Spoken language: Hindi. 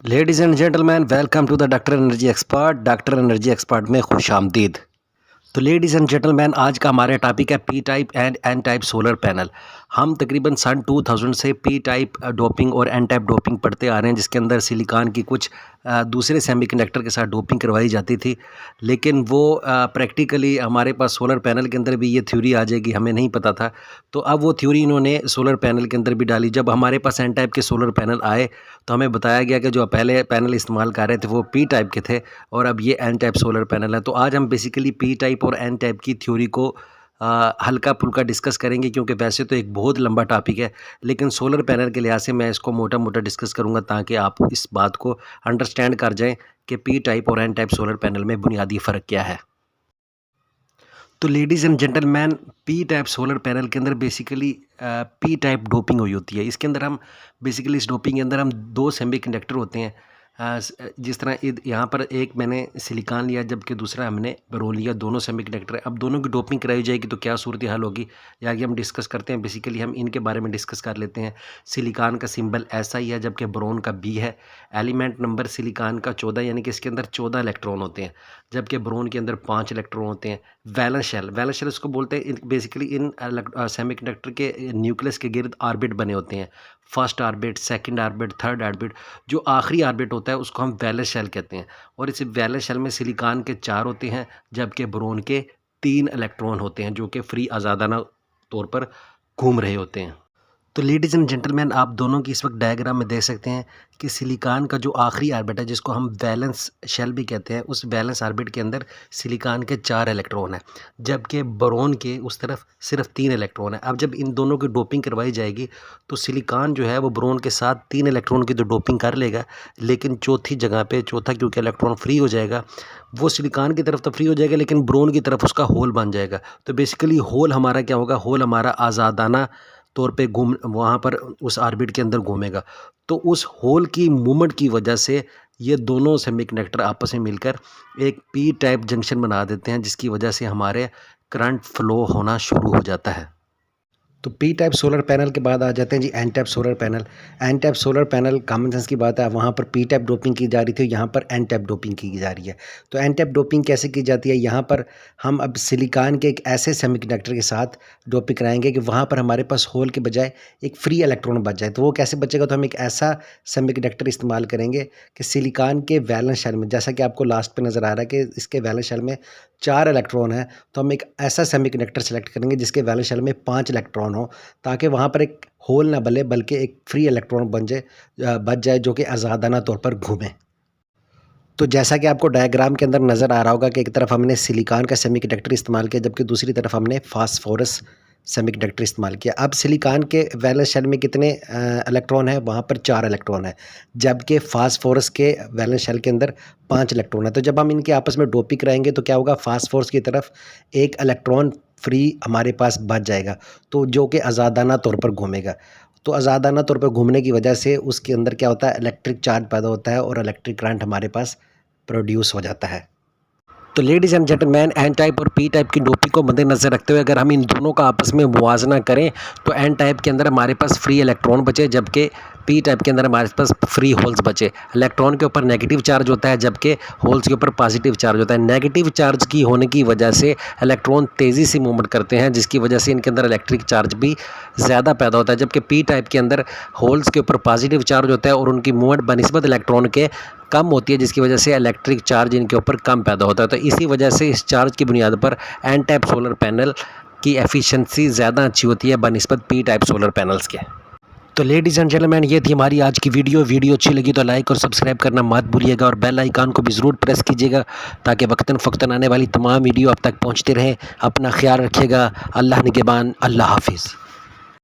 Ladies and gentleman, welcome to the doctor energy expert. Doctor energy expert में खुश आमदीद। तो लेडीज़ एंड जेंटलमैन, आज का हमारा टॉपिक है P type and N type solar panel. हम तकरीबन सन 2000 से पी टाइप डोपिंग और एन टाइप डोपिंग पढ़ते आ रहे हैं, जिसके अंदर सिलिकॉन की कुछ दूसरे सेमीकंडक्टर के साथ डोपिंग करवाई जाती थी। लेकिन वो प्रैक्टिकली हमारे पास सोलर पैनल के अंदर भी ये थ्योरी आ जाएगी, हमें नहीं पता था। तो अब वो थ्योरी इन्होंने सोलर पैनल के अंदर भी डाली। जब हमारे पास एन टाइप के सोलर पैनल आए तो हमें बताया गया कि जो पहले पैनल इस्तेमाल कर रहे थे वो पी टाइप के थे और अब ये एन टाइप सोलर पैनल है। तो आज हम बेसिकली पी टाइप और एन टाइप की थ्योरी को हल्का फुल्का डिस्कस करेंगे, क्योंकि वैसे तो एक बहुत लंबा टॉपिक है, लेकिन सोलर पैनल के लिहाज से मैं इसको मोटा मोटा डिस्कस करूंगा ताकि आप इस बात को अंडरस्टैंड कर जाएं कि पी टाइप और एन टाइप सोलर पैनल में बुनियादी फ़र्क क्या है। तो ladies and gentleman, P type solar panel के अंदर बेसिकली पी टाइप डोपिंग हुई होती है। इसके अंदर हम बेसिकली इस डोपिंग के अंदर हम दो सेमीकंडक्टर होते हैं। जिस तरह यहाँ पर एक मैंने सिलिकॉन लिया जबकि दूसरा हमने बोरोन लिया, दोनों सेमीकंडक्टर। अब दोनों की डोपिंग कराई जाएगी तो क्या सूरत हाल होगी, ये आगे हम डिस्कस करते हैं। बेसिकली हम इनके बारे में डिस्कस कर लेते हैं। सिलिकॉन का सिंबल ऐसा ही है जबकि बोरोन का बी है। एलिमेंट नंबर सिलिकॉन का 14, यानी कि इसके अंदर 14 इलेक्ट्रॉन होते हैं, जबकि बोरोन के अंदर 5 इलेक्ट्रॉन होते हैं। वैलेंस शेल इसको बोलते हैं। बेसिकली इन सेमीकंडक्टर के न्यूक्लियस के गिर्द ऑर्बिट बने होते हैं। First orbit, second orbit, third orbit. जो आखिरी ऑर्बिट होता है उसको हम वैलेंस शेल कहते हैं। और इस वैलेंस शेल में सिलिकॉन के 4 होते हैं जबकि बोरोन के 3 इलेक्ट्रॉन होते हैं, जो कि फ्री आज़ादाना तौर पर घूम रहे होते हैं। तो लेडीज़ एंड जेंटलमैन, आप दोनों की इस वक्त डायग्राम में देख सकते हैं कि सिलिकॉन का जो आखिरी ऑर्बिट है, जिसको हम वैलेंस शेल भी कहते हैं, उस वैलेंस ऑर्बिट के अंदर सिलिकॉन के 4 इलेक्ट्रॉन हैं, जबकि बोरोन के उस तरफ सिर्फ 3 इलेक्ट्रॉन है। अब जब इन दोनों की डोपिंग करवाई जाएगी तो सिलिकॉन जो है वो बोरोन के साथ 3 इलेक्ट्रॉन की तो डोपिंग कर लेगा, लेकिन चौथी जगह पे, चौथा क्योंकि इलेक्ट्रॉन फ्री हो जाएगा, वो सिलिकॉन की तरफ तो फ्री हो जाएगा लेकिन बोरोन की तरफ उसका होल बन जाएगा। तो बेसिकली होल हमारा क्या होगा, होल हमारा आज़ादाना तौर पे घूम वहाँ पर उस ऑर्बिट के अंदर घूमेगा। तो उस होल की मूवमेंट की वजह से ये दोनों सेमीकंडक्टर आपस में मिलकर एक पी टाइप जंक्शन बना देते हैं, जिसकी वजह से हमारे करंट फ्लो होना शुरू हो जाता है। तो पी टाइप सोलर पैनल के बाद आ जाते हैं जी N type solar panel. N type solar panel common sense की बात है, वहाँ पर पी टाइप डोपिंग की जा रही थी, यहाँ पर एन टाइप डोपिंग की जा रही है। तो एन टाइप डोपिंग कैसे की जाती है, यहाँ पर हम अब सिलिकॉन के एक ऐसे सेमीकंडक्टर के साथ डोपिंग कराएंगे कि वहाँ पर हमारे पास होल के बजाय एक फ्री इलेक्ट्रॉन बच जाए। तो वो कैसे बचेगा, तो हम एक ऐसा सेमीकंडक्टर इस्तेमाल करेंगे कि सिलिकॉन के वैलेंस शेल में, जैसा कि आपको लास्ट पे नज़र आ रहा है कि इसके वैलेंस शेल में 4 इलेक्ट्रॉन है, तो हम एक ऐसा सेमीकंडक्टर सेलेक्ट करेंगे जिसके वैलेंस शेल में 5 इलेक्ट्रॉन हो, ताकि वहाँ पर एक होल ना बने बल्कि एक फ्री इलेक्ट्रॉन बच जाए जो कि आज़ादाना तौर पर घूमे। तो जैसा कि आपको डायग्राम के अंदर नज़र आ रहा होगा कि एक तरफ हमने सिलिकॉन का सेमीकंडक्टर इस्तेमाल किया जबकि दूसरी तरफ हमने फास्फोरस सेमीकंडक्टर इस्तेमाल किया। अब सिलिकॉन के वैलेंस शेल में कितने इलेक्ट्रॉन है, वहाँ पर 4 इलेक्ट्रॉन है, जबकि फास्फोरस के वैलेंस शेल के अंदर 5 इलेक्ट्रॉन है। तो जब हम इनके आपस में डोपिंग कराएंगे तो क्या होगा, फास्फोरस की तरफ एक इलेक्ट्रॉन फ्री हमारे पास बच जाएगा, तो जो कि आज़ादाना तौर पर घूमेगा। तो आज़ादाना तौर पर घूमने की वजह से उसके अंदर क्या होता है, इलेक्ट्रिक चार्ज पैदा होता है और इलेक्ट्रिक करंट हमारे पास प्रोड्यूस हो जाता है। तो ladies and gentleman, N type और पी टाइप की डोपिंग को मद्देनज़र रखते हुए अगर हम इन दोनों का आपस में मुवाजना करें तो एन टाइप के अंदर हमारे पास फ्री इलेक्ट्रॉन बचे, जबकि पी टाइप के अंदर हमारे पास फ्री होल्स बचे। इलेक्ट्रॉन के ऊपर नेगेटिव चार्ज होता है जबकि होल्स के ऊपर पॉजिटिव चार्ज होता है। नेगेटिव चार्ज की होने की वजह से इलेक्ट्रॉन तेज़ी से मूवमेंट करते हैं, जिसकी वजह से इनके अंदर इलेक्ट्रिक चार्ज भी ज़्यादा पैदा होता है, जबकि पी टाइप के अंदर होल्स के ऊपर पॉजिटिव चार्ज होता है और उनकी मूवमेंट बनिस्बत इलेक्ट्रॉन के कम होती है, जिसकी वजह से इलेक्ट्रिक चार्ज इनके ऊपर कम पैदा होता है। तो इसी वजह से इस चार्ज की बुनियाद पर एन टाइप सोलर पैनल की एफिशिएंसी ज़्यादा अच्छी होती है बनिस्बत पी टाइप सोलर पैनल्स के। तो लेडीज़ एंड जेंटलमैन, ये थी हमारी आज की वीडियो अच्छी लगी तो लाइक और सब्सक्राइब करना मत भूलिएगा और बेल आइकन को भी ज़रूर प्रेस कीजिएगा ताकि वक्तन फ़क्तन आने वाली तमाम वीडियो आप तक पहुँचते रहें। अपना ख्याल रखिएगा। अल्लाह निगहबान। अल्लाह हाफिज़।